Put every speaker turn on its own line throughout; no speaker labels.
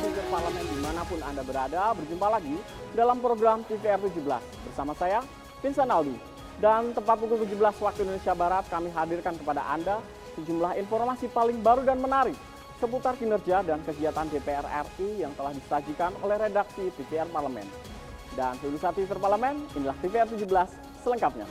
Sipir Parlemen dimanapun Anda berada, berjumpa lagi dalam program TVR 17 bersama saya, Vincent Aldi. Dan tepat pukul 17 waktu Indonesia Barat, kami hadirkan kepada Anda sejumlah informasi paling baru dan menarik seputar kinerja dan kegiatan DPR RI yang telah disajikan oleh redaksi TVR Parlemen. Dan pemirsa TVR Parlemen, inilah TVR 17 selengkapnya.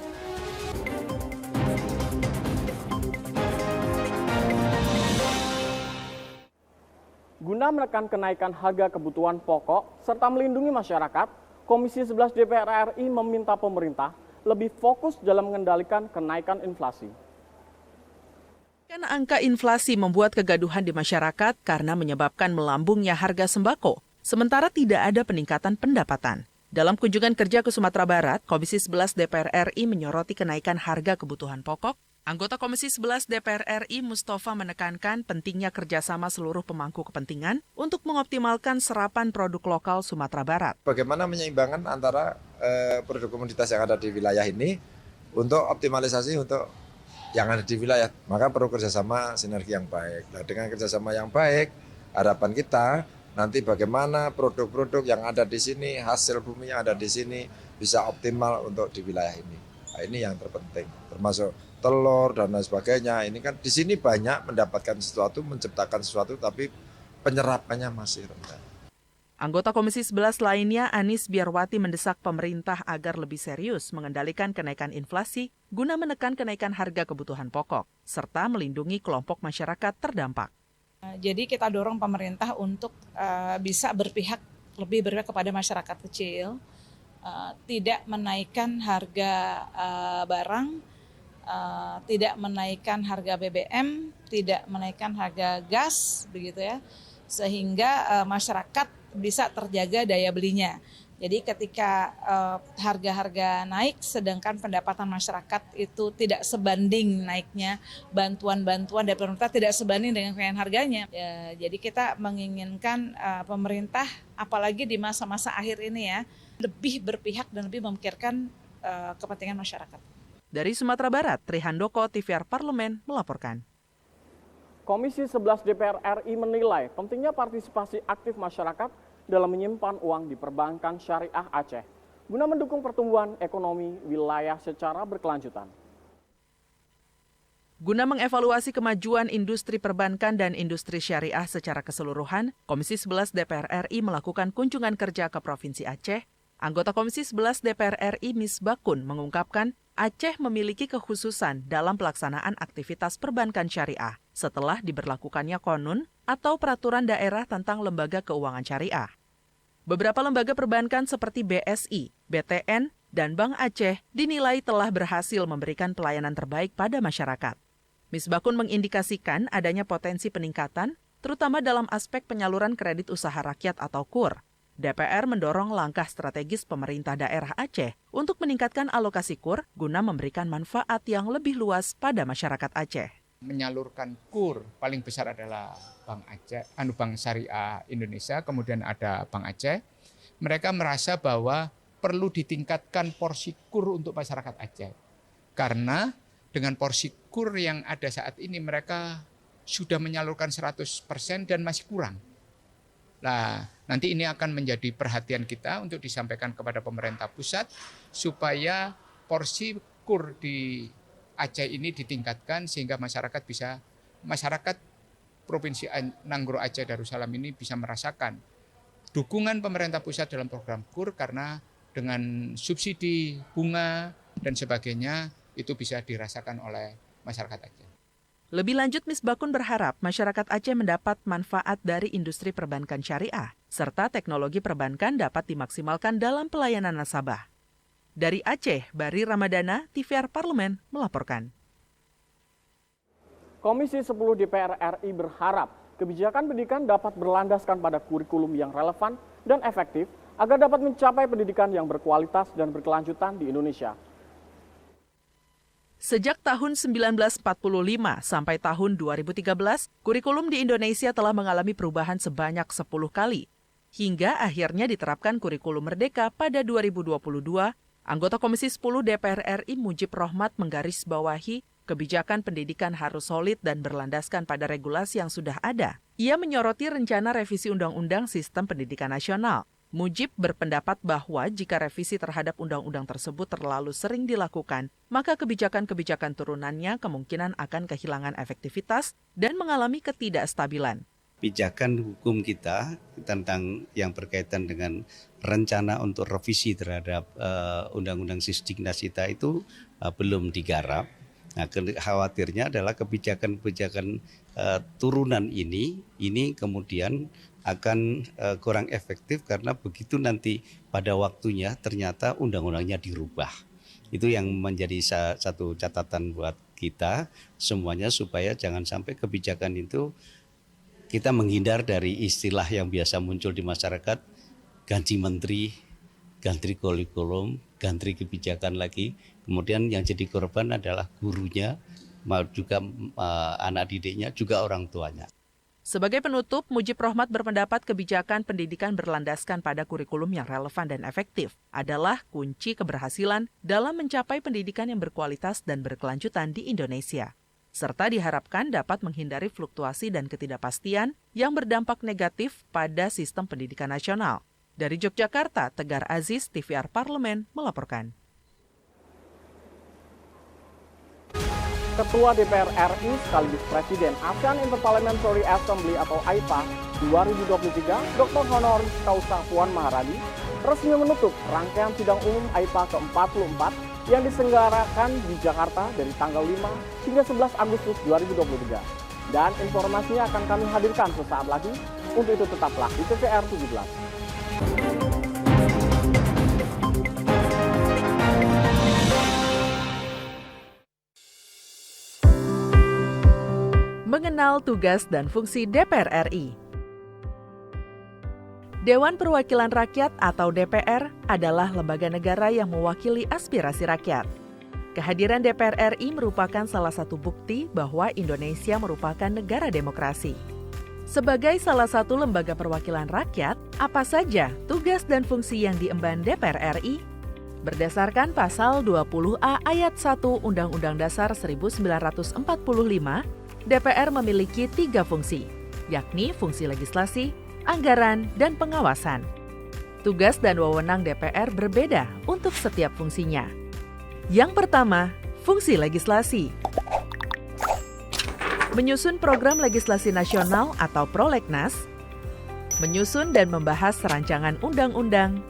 Guna menekan kenaikan harga kebutuhan pokok serta melindungi masyarakat, Komisi 11 DPR RI meminta pemerintah lebih fokus dalam mengendalikan kenaikan inflasi.
Angka inflasi membuat kegaduhan di masyarakat karena menyebabkan melambungnya harga sembako, sementara tidak ada peningkatan pendapatan. Dalam kunjungan kerja ke Sumatera Barat, Komisi 11 DPR RI menyoroti kenaikan harga kebutuhan pokok. Anggota Komisi 11 DPR RI Mustafa menekankan pentingnya kerjasama seluruh pemangku kepentingan untuk mengoptimalkan serapan produk lokal Sumatera Barat.
Bagaimana menyeimbangkan antara produk komoditas yang ada di wilayah ini untuk optimalisasi untuk yang ada di wilayah, maka perlu kerjasama sinergi yang baik. Nah, dengan kerjasama yang baik, harapan kita nanti bagaimana produk-produk yang ada di sini, hasil bumi yang ada di sini bisa optimal untuk di wilayah ini. Nah, ini yang terpenting, termasuk telur dan lain sebagainya. Ini kan di sini banyak mendapatkan sesuatu, menciptakan sesuatu, tapi penyerapannya masih rendah.
Anggota Komisi 11 lainnya, Anis Biarwati, mendesak pemerintah agar lebih serius mengendalikan kenaikan inflasi guna menekan kenaikan harga kebutuhan pokok, serta melindungi kelompok masyarakat terdampak.
Jadi kita dorong pemerintah untuk bisa lebih berpihak kepada masyarakat kecil, tidak menaikkan harga barang, tidak menaikkan harga BBM, tidak menaikkan harga gas, begitu ya, sehingga masyarakat bisa terjaga daya belinya. Jadi ketika harga-harga naik sedangkan pendapatan masyarakat itu tidak sebanding naiknya, bantuan-bantuan dari pemerintah tidak sebanding dengan kenaikan harganya. Ya, jadi kita menginginkan pemerintah, apalagi di masa-masa akhir ini ya, lebih berpihak dan lebih memikirkan kepentingan masyarakat.
Dari Sumatera Barat, Trihandoko, TVR Parlemen melaporkan.
Komisi 11 DPR RI menilai pentingnya partisipasi aktif masyarakat dalam menyimpan uang di perbankan syariah Aceh guna mendukung pertumbuhan ekonomi wilayah secara berkelanjutan.
Guna mengevaluasi kemajuan industri perbankan dan industri syariah secara keseluruhan, Komisi 11 DPR RI melakukan kunjungan kerja ke Provinsi Aceh. Anggota Komisi 11 DPR RI Misbakun mengungkapkan Aceh memiliki kekhususan dalam pelaksanaan aktivitas perbankan syariah setelah diberlakukannya Konun atau Peraturan Daerah tentang Lembaga Keuangan Syariah. Beberapa lembaga perbankan seperti BSI, BTN, dan Bank Aceh dinilai telah berhasil memberikan pelayanan terbaik pada masyarakat. Misbakun mengindikasikan adanya potensi peningkatan, terutama dalam aspek penyaluran kredit usaha rakyat atau KUR. DPR mendorong langkah strategis pemerintah daerah Aceh untuk meningkatkan alokasi KUR guna memberikan manfaat yang lebih luas pada masyarakat Aceh.
Menyalurkan KUR paling besar adalah Bank Aceh, Bank Syariah Indonesia, kemudian ada Bank Aceh. Mereka merasa bahwa perlu ditingkatkan porsi KUR untuk masyarakat Aceh. Karena dengan porsi KUR yang ada saat ini mereka sudah menyalurkan 100% dan masih kurang. Nah, nanti ini akan menjadi perhatian kita untuk disampaikan kepada pemerintah pusat supaya porsi KUR di Aceh ini ditingkatkan sehingga masyarakat Provinsi Nanggro Aceh Darussalam ini bisa merasakan dukungan pemerintah pusat dalam program KUR karena dengan subsidi bunga dan sebagainya itu bisa dirasakan oleh masyarakat Aceh.
Lebih lanjut, Misbakun berharap masyarakat Aceh mendapat manfaat dari industri perbankan syariah, serta teknologi perbankan dapat dimaksimalkan dalam pelayanan nasabah. Dari Aceh, Bari Ramadana, TVR Parlemen melaporkan.
Komisi 10 DPR RI berharap kebijakan pendidikan dapat berlandaskan pada kurikulum yang relevan dan efektif agar dapat mencapai pendidikan yang berkualitas dan berkelanjutan di Indonesia.
Sejak tahun 1945 sampai tahun 2013, kurikulum di Indonesia telah mengalami perubahan sebanyak 10 kali. Hingga akhirnya diterapkan kurikulum merdeka pada 2022, anggota Komisi 10 DPR RI Mujib Rohmat menggarisbawahi kebijakan pendidikan harus solid dan berlandaskan pada regulasi yang sudah ada, Ia menyoroti rencana revisi Undang-Undang Sistem Pendidikan Nasional. Mujib berpendapat bahwa jika revisi terhadap undang-undang tersebut terlalu sering dilakukan, maka kebijakan-kebijakan turunannya kemungkinan akan kehilangan efektivitas dan mengalami ketidakstabilan.
Pijakan hukum kita tentang yang berkaitan dengan rencana untuk revisi terhadap Undang-Undang Sisdiknas kita itu belum digarap. Nah, khawatirnya adalah kebijakan-kebijakan turunan ini kemudian akan kurang efektif karena begitu nanti pada waktunya ternyata undang-undangnya dirubah. Itu yang menjadi satu catatan buat kita semuanya supaya jangan sampai kebijakan itu kita menghindar dari istilah yang biasa muncul di masyarakat, ganti menteri, ganti kurikulum, ganti kebijakan lagi. Kemudian yang jadi korban adalah gurunya, juga anak didiknya, juga orang tuanya.
Sebagai penutup, Mujib Rohmat berpendapat kebijakan pendidikan berlandaskan pada kurikulum yang relevan dan efektif adalah kunci keberhasilan dalam mencapai pendidikan yang berkualitas dan berkelanjutan di Indonesia. Serta diharapkan dapat menghindari fluktuasi dan ketidakpastian yang berdampak negatif pada sistem pendidikan nasional. Dari Yogyakarta, Tegar Aziz, TVR Parlemen, melaporkan.
Ketua DPR RI sekaligus Presiden ASEAN Interparliamentary Assembly atau AIPA 2023, Dr. Honoris Causa Puan Maharani, resmi menutup rangkaian sidang umum AIPA ke-44 yang diselenggarakan di Jakarta dari tanggal 5 hingga 11 Agustus 2023. Dan informasinya akan kami hadirkan sesaat lagi. Untuk itu tetaplah di TVR 17.
Mengenal tugas dan fungsi DPR RI. Dewan Perwakilan Rakyat atau DPR adalah lembaga negara yang mewakili aspirasi rakyat. Kehadiran DPR RI merupakan salah satu bukti bahwa Indonesia merupakan negara demokrasi. Sebagai salah satu lembaga perwakilan rakyat, apa saja tugas dan fungsi yang diemban DPR RI? Berdasarkan pasal 20A ayat 1 Undang-Undang Dasar 1945, DPR memiliki 3 fungsi, yakni fungsi legislasi, anggaran, dan pengawasan. Tugas dan wewenang DPR berbeda untuk setiap fungsinya. Yang pertama, fungsi legislasi. Menyusun program legislasi nasional atau prolegnas, menyusun dan membahas rancangan undang-undang,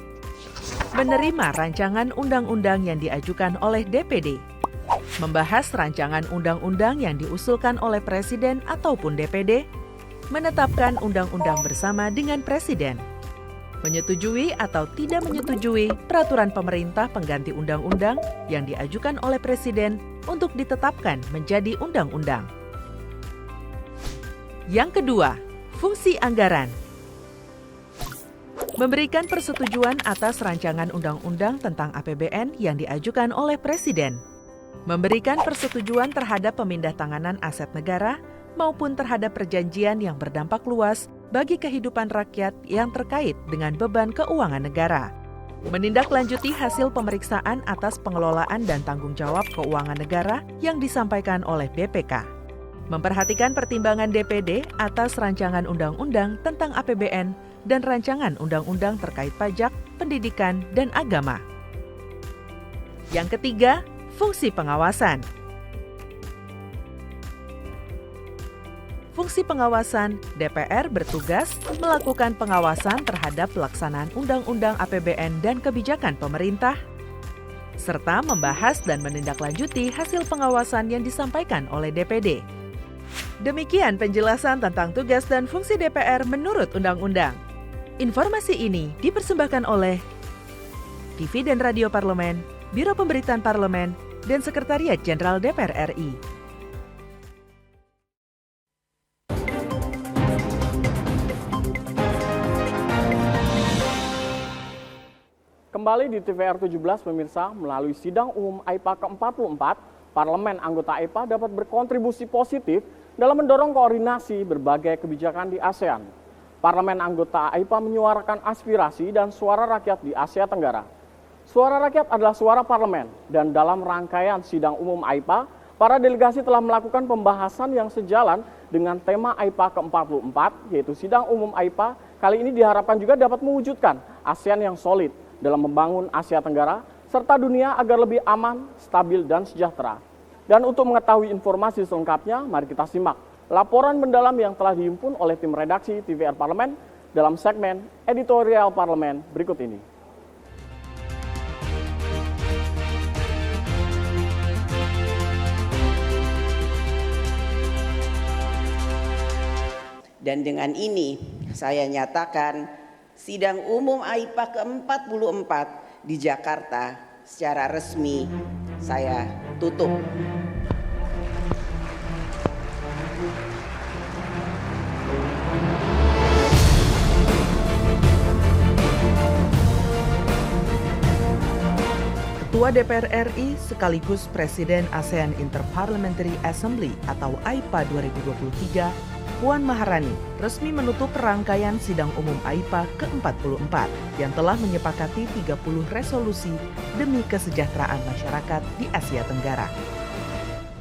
menerima rancangan undang-undang yang diajukan oleh DPD, membahas rancangan undang-undang yang diusulkan oleh Presiden ataupun DPD, menetapkan undang-undang bersama dengan Presiden, menyetujui atau tidak menyetujui peraturan pemerintah pengganti undang-undang yang diajukan oleh Presiden untuk ditetapkan menjadi undang-undang. Yang kedua, fungsi anggaran. Memberikan persetujuan atas rancangan undang-undang tentang APBN yang diajukan oleh Presiden. Memberikan persetujuan terhadap pemindah-tanganan aset negara maupun terhadap perjanjian yang berdampak luas bagi kehidupan rakyat yang terkait dengan beban keuangan negara. Menindaklanjuti hasil pemeriksaan atas pengelolaan dan tanggung jawab keuangan negara yang disampaikan oleh BPK. Memperhatikan pertimbangan DPD atas rancangan undang-undang tentang APBN dan rancangan undang-undang terkait pajak, pendidikan, dan agama. Yang ketiga, fungsi pengawasan. Fungsi pengawasan, DPR bertugas melakukan pengawasan terhadap pelaksanaan Undang-Undang APBN dan kebijakan pemerintah, serta membahas dan menindaklanjuti hasil pengawasan yang disampaikan oleh DPD. Demikian penjelasan tentang tugas dan fungsi DPR menurut Undang-Undang. Informasi ini dipersembahkan oleh TV dan Radio Parlemen, Biro Pemberitaan Parlemen, dan Sekretariat Jenderal DPR RI.
Kembali di TVR 17 pemirsa, melalui sidang umum AIPA ke-44, Parlemen anggota AIPA dapat berkontribusi positif dalam mendorong koordinasi berbagai kebijakan di ASEAN. Parlemen anggota AIPA menyuarakan aspirasi dan suara rakyat di Asia Tenggara. Suara rakyat adalah suara parlemen, dan dalam rangkaian sidang umum AIPA, para delegasi telah melakukan pembahasan yang sejalan dengan tema AIPA ke-44, yaitu Sidang Umum AIPA. Kali ini diharapkan juga dapat mewujudkan ASEAN yang solid dalam membangun Asia Tenggara, serta dunia agar lebih aman, stabil, dan sejahtera. Dan untuk mengetahui informasi selengkapnya, mari kita simak laporan mendalam yang telah dihimpun oleh tim redaksi TVR Parlemen dalam segmen Editorial Parlemen berikut ini.
Dan dengan ini saya nyatakan sidang umum AIPA ke-44 di Jakarta secara resmi saya tutup.
Ketua DPR RI sekaligus Presiden ASEAN Interparliamentary Assembly atau AIPA 2023, Puan Maharani resmi menutup rangkaian sidang umum AIPA ke-44 yang telah menyepakati 30 resolusi demi kesejahteraan masyarakat di Asia Tenggara.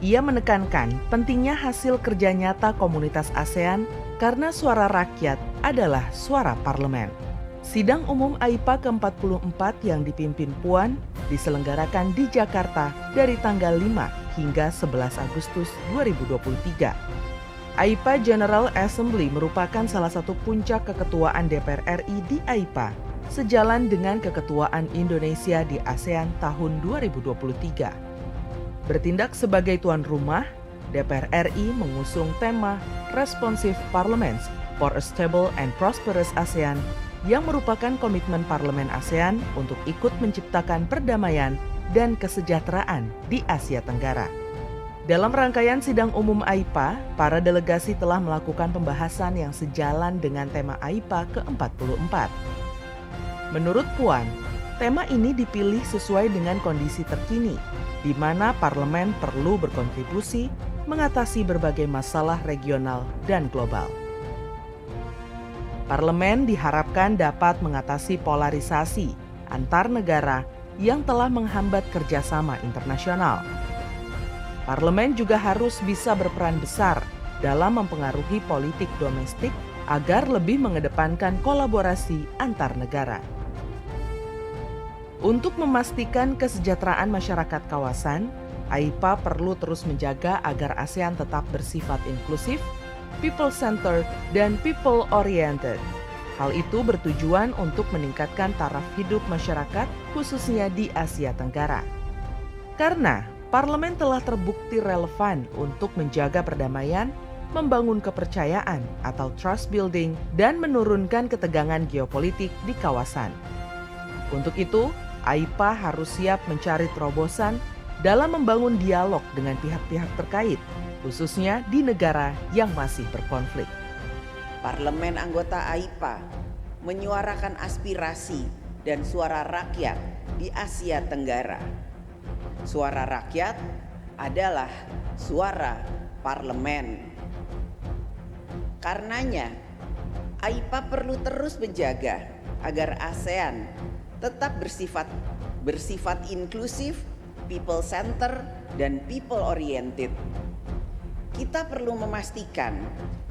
Ia menekankan pentingnya hasil kerja nyata komunitas ASEAN karena suara rakyat adalah suara parlemen. Sidang umum AIPA ke-44 yang dipimpin Puan diselenggarakan di Jakarta dari tanggal 5 hingga 11 Agustus 2023. AIPA General Assembly merupakan salah satu puncak keketuaan DPR RI di AIPA, sejalan dengan keketuaan Indonesia di ASEAN tahun 2023. Bertindak sebagai tuan rumah, DPR RI mengusung tema Responsive Parliaments for a Stable and Prosperous ASEAN yang merupakan komitmen Parlemen ASEAN untuk ikut menciptakan perdamaian dan kesejahteraan di Asia Tenggara. Dalam rangkaian sidang umum AIPA, para delegasi telah melakukan pembahasan yang sejalan dengan tema AIPA ke-44. Menurut Puan, tema ini dipilih sesuai dengan kondisi terkini, di mana parlemen perlu berkontribusi mengatasi berbagai masalah regional dan global. Parlemen diharapkan dapat mengatasi polarisasi antar negara yang telah menghambat kerjasama internasional. Parlemen juga harus bisa berperan besar dalam mempengaruhi politik domestik agar lebih mengedepankan kolaborasi antar negara. Untuk memastikan kesejahteraan masyarakat kawasan, AIPA perlu terus menjaga agar ASEAN tetap bersifat inklusif, people-centered, dan people-oriented. Hal itu bertujuan untuk meningkatkan taraf hidup masyarakat, khususnya di Asia Tenggara. Karena Parlemen telah terbukti relevan untuk menjaga perdamaian, membangun kepercayaan atau trust building, dan menurunkan ketegangan geopolitik di kawasan. Untuk itu, AIPA harus siap mencari terobosan dalam membangun dialog dengan pihak-pihak terkait, khususnya di negara yang masih berkonflik.
Parlemen anggota AIPA menyuarakan aspirasi dan suara rakyat di Asia Tenggara. Suara rakyat adalah suara parlemen. Karenanya, AIPA perlu terus menjaga agar ASEAN tetap bersifat inklusif, people-centered, dan people-oriented. Kita perlu memastikan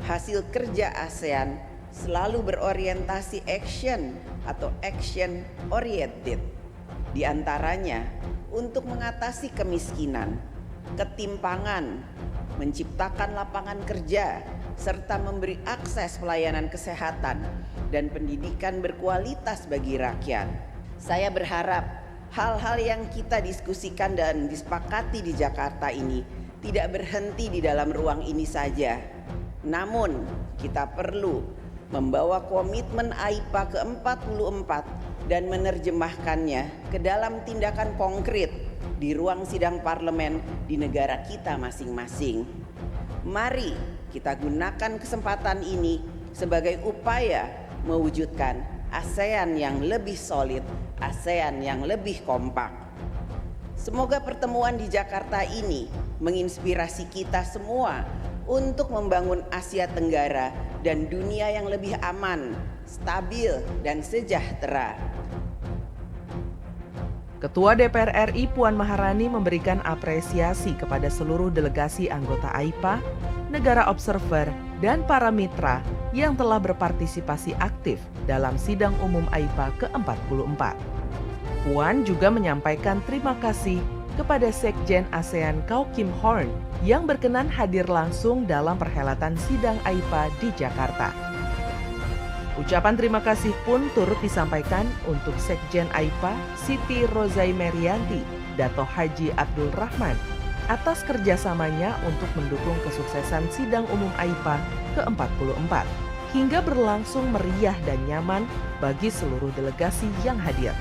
hasil kerja ASEAN selalu berorientasi action atau action-oriented. Di antaranya, untuk mengatasi kemiskinan, ketimpangan, menciptakan lapangan kerja, serta memberi akses pelayanan kesehatan dan pendidikan berkualitas bagi rakyat. Saya berharap hal-hal yang kita diskusikan dan disepakati di Jakarta ini tidak berhenti di dalam ruang ini saja. Namun, kita perlu membawa komitmen AIPA ke-44 dan menerjemahkannya ke dalam tindakan konkret di ruang sidang parlemen di negara kita masing-masing. Mari kita gunakan kesempatan ini sebagai upaya mewujudkan ASEAN yang lebih solid, ASEAN yang lebih kompak. Semoga pertemuan di Jakarta ini menginspirasi kita semua untuk membangun Asia Tenggara dan dunia yang lebih aman, stabil, dan sejahtera.
Ketua DPR RI Puan Maharani memberikan apresiasi kepada seluruh delegasi anggota AIPA, negara observer, dan para mitra yang telah berpartisipasi aktif dalam sidang umum AIPA ke-44. Puan juga menyampaikan terima kasih kepada Sekjen ASEAN Kau Kim Horn yang berkenan hadir langsung dalam perhelatan sidang AIPA di Jakarta. Ucapan terima kasih pun turut disampaikan untuk Sekjen AIPA Siti Rozai Merianti, Dato Haji Abdul Rahman, atas kerjasamanya untuk mendukung kesuksesan sidang umum AIPA ke-44 hingga berlangsung meriah dan nyaman bagi seluruh delegasi yang hadir.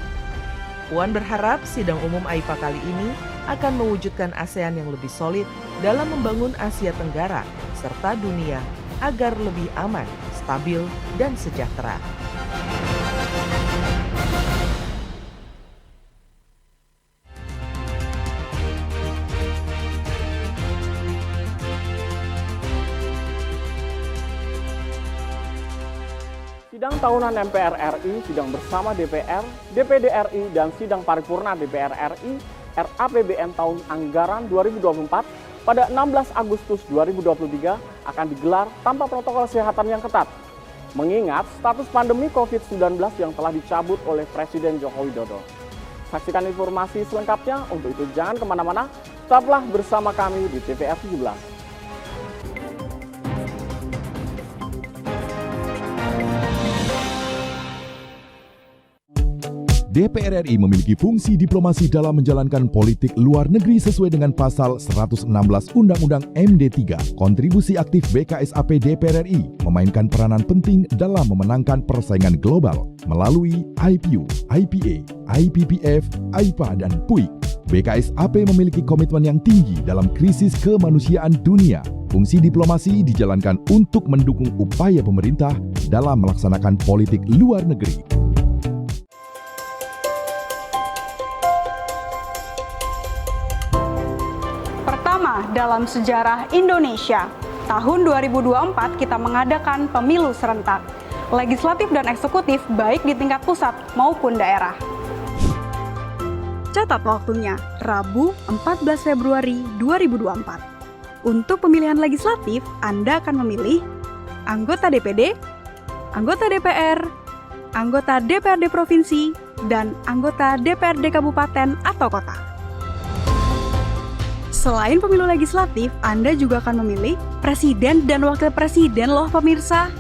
Puan berharap sidang umum AIPA kali ini akan mewujudkan ASEAN yang lebih solid dalam membangun Asia Tenggara serta dunia agar lebih aman, stabil, dan sejahtera.
Sidang tahunan MPR RI, sidang bersama DPR, DPD RI, dan sidang paripurna DPR RI RAPBN tahun anggaran 2024 pada 16 Agustus 2023 akan digelar tanpa protokol kesehatan yang ketat. Mengingat status pandemi COVID-19 yang telah dicabut oleh Presiden Joko Widodo. Saksikan informasi selengkapnya, untuk itu jangan kemana-mana, tetaplah bersama kami di TVR 17.
DPR RI memiliki fungsi diplomasi dalam menjalankan politik luar negeri sesuai dengan pasal 116 Undang-Undang MD 3. Kontribusi aktif BKSAP DPR RI memainkan peranan penting dalam memenangkan persaingan global melalui IPU, IPA, IPPF, AIPA, dan PUIK. BKSAP memiliki komitmen yang tinggi dalam krisis kemanusiaan dunia. Fungsi diplomasi dijalankan untuk mendukung upaya pemerintah dalam melaksanakan politik luar negeri.
Dalam sejarah Indonesia, tahun 2024 kita mengadakan pemilu serentak, legislatif dan eksekutif baik di tingkat pusat maupun daerah. Catat waktunya, Rabu 14 Februari 2024. Untuk pemilihan legislatif, Anda akan memilih anggota DPD, anggota DPR, anggota DPRD Provinsi, dan anggota DPRD Kabupaten atau Kota. Selain pemilu legislatif, Anda juga akan memilih presiden dan wakil presiden loh pemirsa.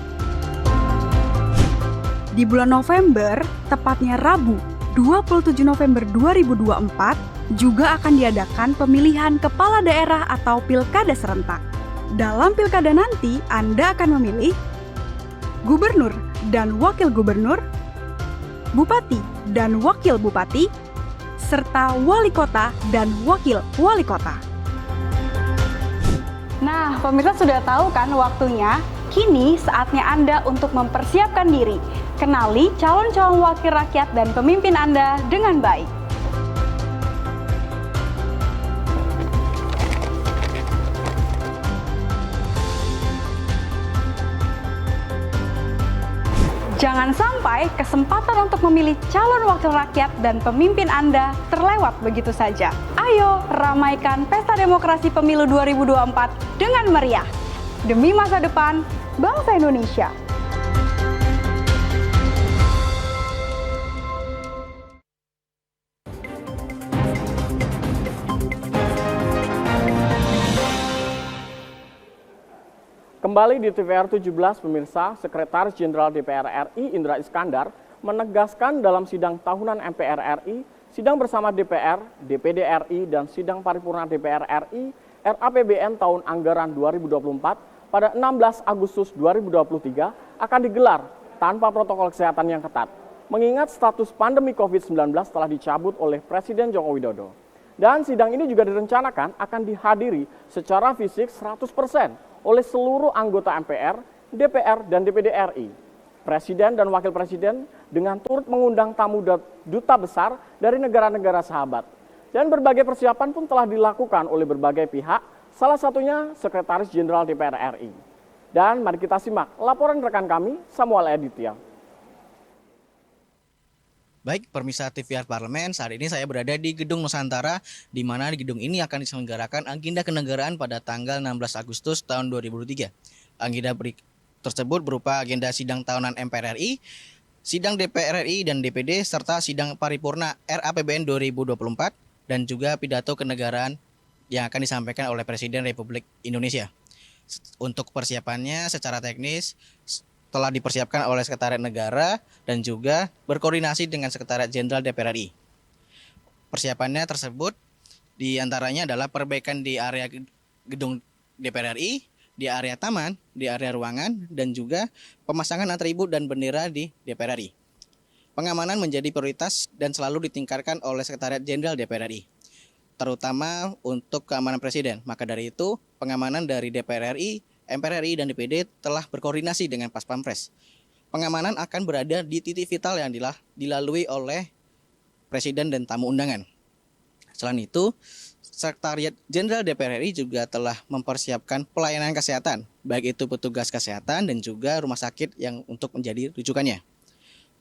Di bulan November, tepatnya Rabu 27 November 2024, juga akan diadakan pemilihan kepala daerah atau pilkada serentak. Dalam pilkada nanti, Anda akan memilih gubernur dan wakil gubernur, bupati dan wakil bupati, serta wali kota dan wakil wali kota. Nah, pemirsa sudah tahu kan waktunya? Kini saatnya Anda untuk mempersiapkan diri. Kenali calon-calon wakil rakyat dan pemimpin Anda dengan baik. Jangan sampai kesempatan untuk memilih calon wakil rakyat dan pemimpin Anda terlewat begitu saja. Ayo ramaikan pesta demokrasi pemilu 2024 dengan meriah. Demi masa depan bangsa Indonesia.
Kembali di TVR 17, pemirsa, Sekretaris Jenderal DPR RI Indra Iskandar menegaskan dalam sidang tahunan MPR RI, sidang bersama DPR, DPD RI, dan sidang paripurna DPR RI RAPBN tahun anggaran 2024 pada 16 Agustus 2023 akan digelar tanpa protokol kesehatan yang ketat, mengingat status pandemi COVID-19 telah dicabut oleh Presiden Joko Widodo. Dan sidang ini juga direncanakan akan dihadiri secara fisik 100% oleh seluruh anggota MPR, DPR, dan DPD RI. Presiden dan Wakil Presiden dengan turut mengundang tamu duta besar dari negara-negara sahabat. Dan berbagai persiapan pun telah dilakukan oleh berbagai pihak, salah satunya Sekretaris Jenderal DPR RI. Dan mari kita simak laporan rekan kami, Samuel Aditya.
Baik, pemirsa TVR Parlemen, saat ini saya berada di Gedung Nusantara, di mana di gedung ini akan diselenggarakan agenda kenegaraan pada tanggal 16 Agustus tahun 2023. Agenda tersebut berupa agenda sidang tahunan MPR RI, sidang DPR RI dan DPD, serta sidang paripurna RAPBN 2024, dan juga pidato kenegaraan yang akan disampaikan oleh Presiden Republik Indonesia. Untuk persiapannya secara teknis telah dipersiapkan oleh Sekretariat Negara dan juga berkoordinasi dengan Sekretariat Jenderal DPR RI. Persiapannya tersebut diantaranya adalah perbaikan di area gedung DPR RI, di area taman, di area ruangan, dan juga pemasangan atribut dan bendera di DPR RI. Pengamanan menjadi prioritas dan selalu ditingkatkan oleh Sekretariat Jenderal DPR RI, terutama untuk keamanan Presiden. Maka dari itu, pengamanan dari DPR RI, MPR RI, dan DPD telah berkoordinasi dengan Pas Pampres. Pengamanan akan berada di titik vital yang dilalui oleh Presiden dan tamu undangan. Selain itu, Sekretariat Jenderal DPR RI juga telah mempersiapkan pelayanan kesehatan, baik itu petugas kesehatan dan juga rumah sakit yang untuk menjadi rujukannya.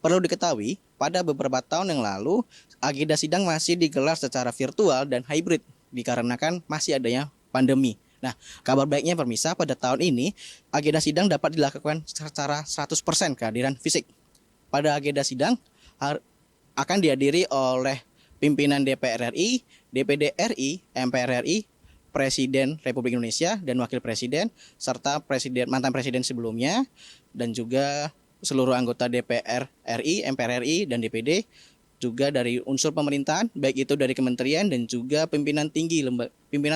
Perlu diketahui, pada beberapa tahun yang lalu, agenda sidang masih digelar secara virtual dan hybrid dikarenakan masih adanya pandemi. Nah, kabar baiknya pemirsa, pada tahun ini agenda sidang dapat dilakukan secara 100% kehadiran fisik. Pada agenda sidang akan dihadiri oleh pimpinan DPR RI, DPD RI, MPR RI, Presiden Republik Indonesia dan Wakil Presiden, serta mantan presiden sebelumnya, dan juga seluruh anggota DPR RI, MPR RI, dan DPD, juga dari unsur pemerintahan, baik itu dari kementerian dan juga pimpinan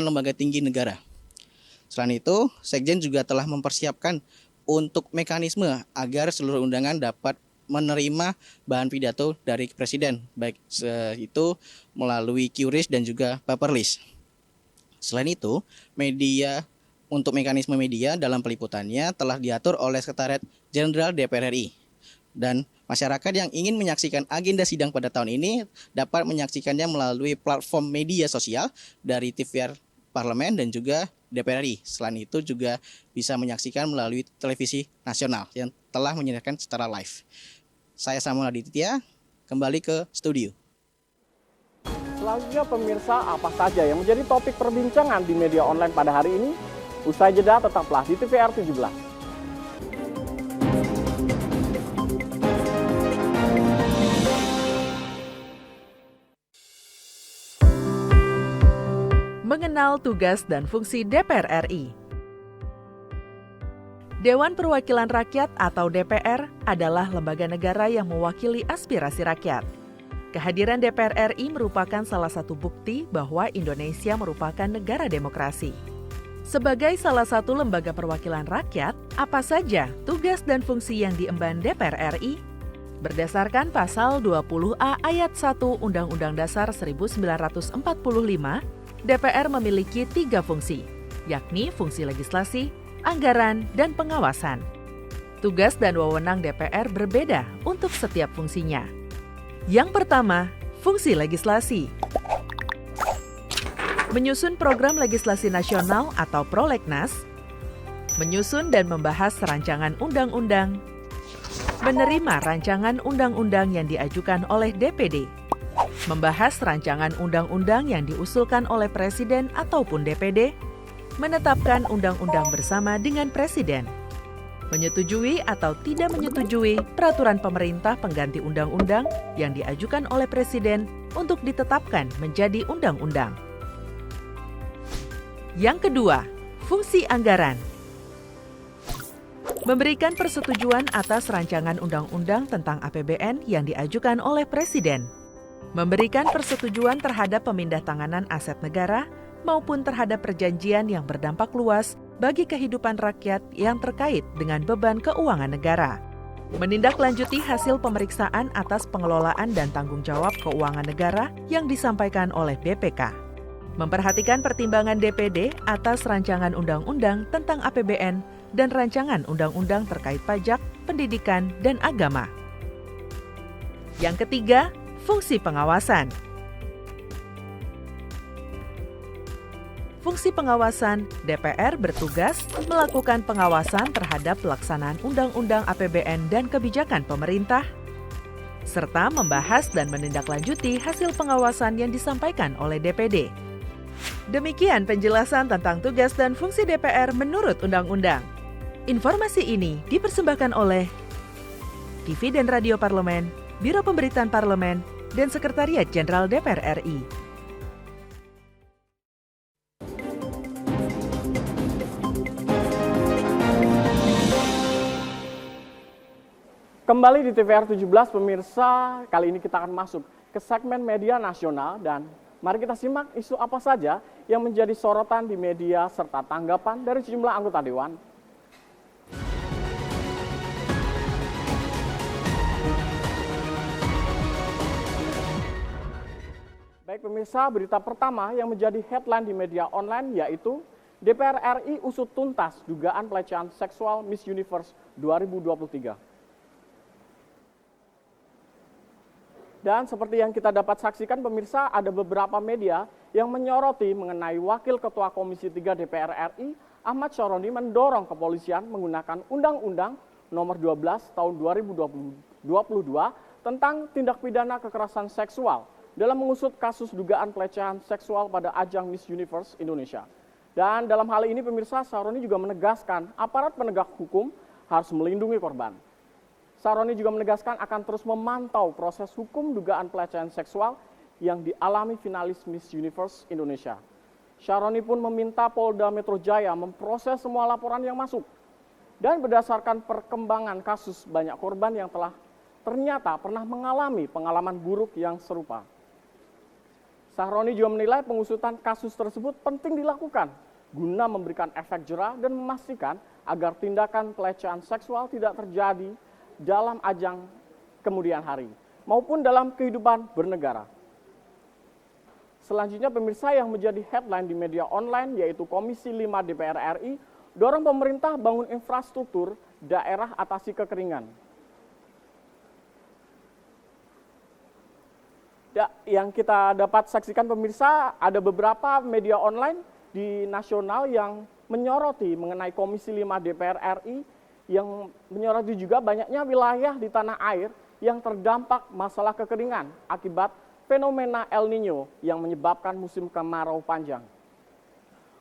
lembaga tinggi negara. Selain itu, Sekjen juga telah mempersiapkan untuk mekanisme agar seluruh undangan dapat menerima bahan pidato dari Presiden, baik itu melalui QRIS dan juga paperless. Selain itu, untuk mekanisme media dalam peliputannya telah diatur oleh Sekretariat Jenderal DPR RI. Dan masyarakat yang ingin menyaksikan agenda sidang pada tahun ini dapat menyaksikannya melalui platform media sosial dari TVR Parlemen dan juga DPR RI. Selain itu juga bisa menyaksikan melalui televisi nasional yang telah menyediakan secara live. Saya Samuel Aditya, kembali ke studio.
Selanjutnya pemirsa, apa saja yang menjadi topik perbincangan di media online pada hari ini? Usai jeda tetaplah di TVR 17.
Mengenal tugas dan fungsi DPR RI. Dewan Perwakilan Rakyat atau DPR adalah lembaga negara yang mewakili aspirasi rakyat. Kehadiran DPR RI merupakan salah satu bukti bahwa Indonesia merupakan negara demokrasi. Sebagai salah satu lembaga perwakilan rakyat, apa saja tugas dan fungsi yang diemban DPR RI? Berdasarkan pasal 20A ayat 1 Undang-Undang Dasar 1945, DPR memiliki 3 fungsi, yakni fungsi legislasi, anggaran, dan pengawasan. Tugas dan wewenang DPR berbeda untuk setiap fungsinya. Yang pertama, fungsi legislasi. Menyusun program legislasi nasional atau prolegnas, menyusun dan membahas rancangan undang-undang, menerima rancangan undang-undang yang diajukan oleh DPD, membahas rancangan undang-undang yang diusulkan oleh Presiden ataupun DPD, menetapkan undang-undang bersama dengan Presiden, menyetujui atau tidak menyetujui peraturan pemerintah pengganti undang-undang yang diajukan oleh Presiden untuk ditetapkan menjadi undang-undang. Yang kedua, fungsi anggaran. Memberikan persetujuan atas rancangan undang-undang tentang APBN yang diajukan oleh Presiden. Memberikan persetujuan terhadap pemindahntanganan aset negara maupun terhadap perjanjian yang berdampak luas bagi kehidupan rakyat yang terkait dengan beban keuangan negara. Menindaklanjuti hasil pemeriksaan atas pengelolaan dan tanggung jawab keuangan negara yang disampaikan oleh BPK. Memperhatikan pertimbangan DPD atas rancangan undang-undang tentang APBN dan rancangan undang-undang terkait pajak, pendidikan, dan agama. Yang ketiga, fungsi pengawasan. Fungsi pengawasan, DPR bertugas melakukan pengawasan terhadap pelaksanaan Undang-Undang APBN dan kebijakan pemerintah, serta membahas dan menindaklanjuti hasil pengawasan yang disampaikan oleh DPD. Demikian penjelasan tentang tugas dan fungsi DPR menurut Undang-Undang. Informasi ini dipersembahkan oleh TV dan Radio Parlemen, Biro Pemberitaan Parlemen, dan Sekretariat Jenderal DPR RI.
Kembali di TVR 17 pemirsa, kali ini kita akan masuk ke segmen media nasional dan mari kita simak isu apa saja yang menjadi sorotan di media serta tanggapan dari sejumlah anggota Dewan. Baik pemirsa, berita pertama yang menjadi headline di media online yaitu DPR RI usut tuntas dugaan pelecehan seksual Miss Universe 2023. Dan seperti yang kita dapat saksikan pemirsa, ada beberapa media yang menyoroti mengenai Wakil Ketua Komisi 3 DPR RI, Ahmad Syaroni mendorong kepolisian menggunakan Undang-Undang Nomor 12 Tahun 2022 tentang tindak pidana kekerasan seksual dalam mengusut kasus dugaan pelecehan seksual pada ajang Miss Universe Indonesia. Dan dalam hal ini pemirsa, Syaroni juga menegaskan aparat penegak hukum harus melindungi korban. Syaroni juga menegaskan akan terus memantau proses hukum dugaan pelecehan seksual yang dialami finalis Miss Universe Indonesia. Syaroni pun meminta Polda Metro Jaya memproses semua laporan yang masuk. Dan berdasarkan perkembangan kasus, banyak korban yang ternyata pernah mengalami pengalaman buruk yang serupa. Syaroni juga menilai pengusutan kasus tersebut penting dilakukan guna memberikan efek jera dan memastikan agar tindakan pelecehan seksual tidak terjadi dalam ajang kemudian hari, maupun dalam kehidupan bernegara. Selanjutnya pemirsa yang menjadi headline di media online yaitu Komisi 5 DPR RI dorong pemerintah bangun infrastruktur daerah atasi kekeringan. Yang kita dapat saksikan pemirsa, ada beberapa media online di nasional yang menyoroti mengenai Komisi 5 DPR RI yang menyoroti juga banyaknya wilayah di tanah air yang terdampak masalah kekeringan akibat fenomena El Nino yang menyebabkan musim kemarau panjang.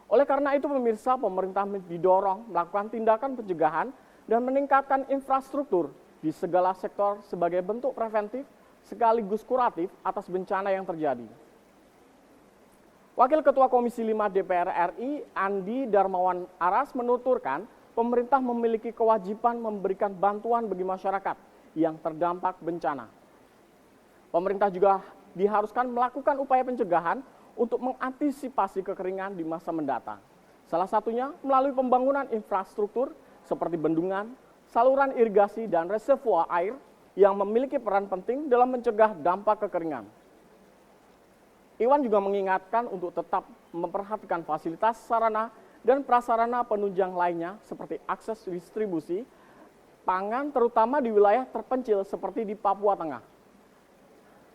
Oleh karena itu pemirsa, pemerintah didorong melakukan tindakan pencegahan dan meningkatkan infrastruktur di segala sektor sebagai bentuk preventif sekaligus kuratif atas bencana yang terjadi. Wakil Ketua Komisi 5 DPR RI, Andi Darmawan Aras menuturkan pemerintah memiliki kewajiban memberikan bantuan bagi masyarakat yang terdampak bencana. Pemerintah juga diharuskan melakukan upaya pencegahan untuk mengantisipasi kekeringan di masa mendatang. Salah satunya melalui pembangunan infrastruktur seperti bendungan, saluran irigasi, dan reservoir air yang memiliki peran penting dalam mencegah dampak kekeringan. Iwan juga mengingatkan untuk tetap memperhatikan fasilitas sarana dan prasarana penunjang lainnya seperti akses distribusi pangan terutama di wilayah terpencil seperti di Papua Tengah.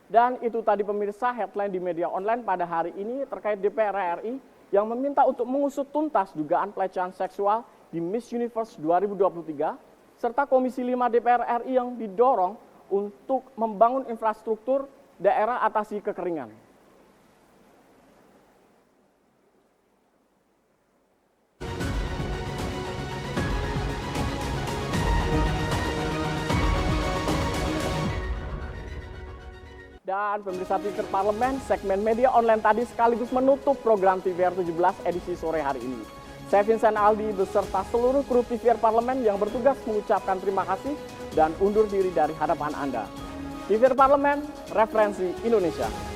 Dan itu tadi pemirsa headline di media online pada hari ini terkait DPR RI yang meminta untuk mengusut tuntas dugaan pelecehan seksual di Miss Universe 2023 serta Komisi 5 DPR RI yang didorong untuk membangun infrastruktur daerah atasi kekeringan. Dan pemirsa TVR Parlemen, segmen media online tadi sekaligus menutup program TVR 17 edisi sore hari ini. Saya Vincent Aldi beserta seluruh kru TVR Parlemen yang bertugas mengucapkan terima kasih dan undur diri dari hadapan Anda. TVR Parlemen, referensi Indonesia.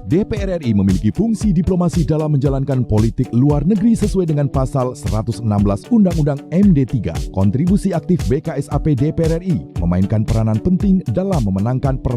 DPR RI memiliki fungsi diplomasi dalam menjalankan politik luar negeri sesuai dengan pasal 116 Undang-Undang MD 3. Kontribusi aktif BKSAP DPR RI memainkan peranan penting dalam memenangkan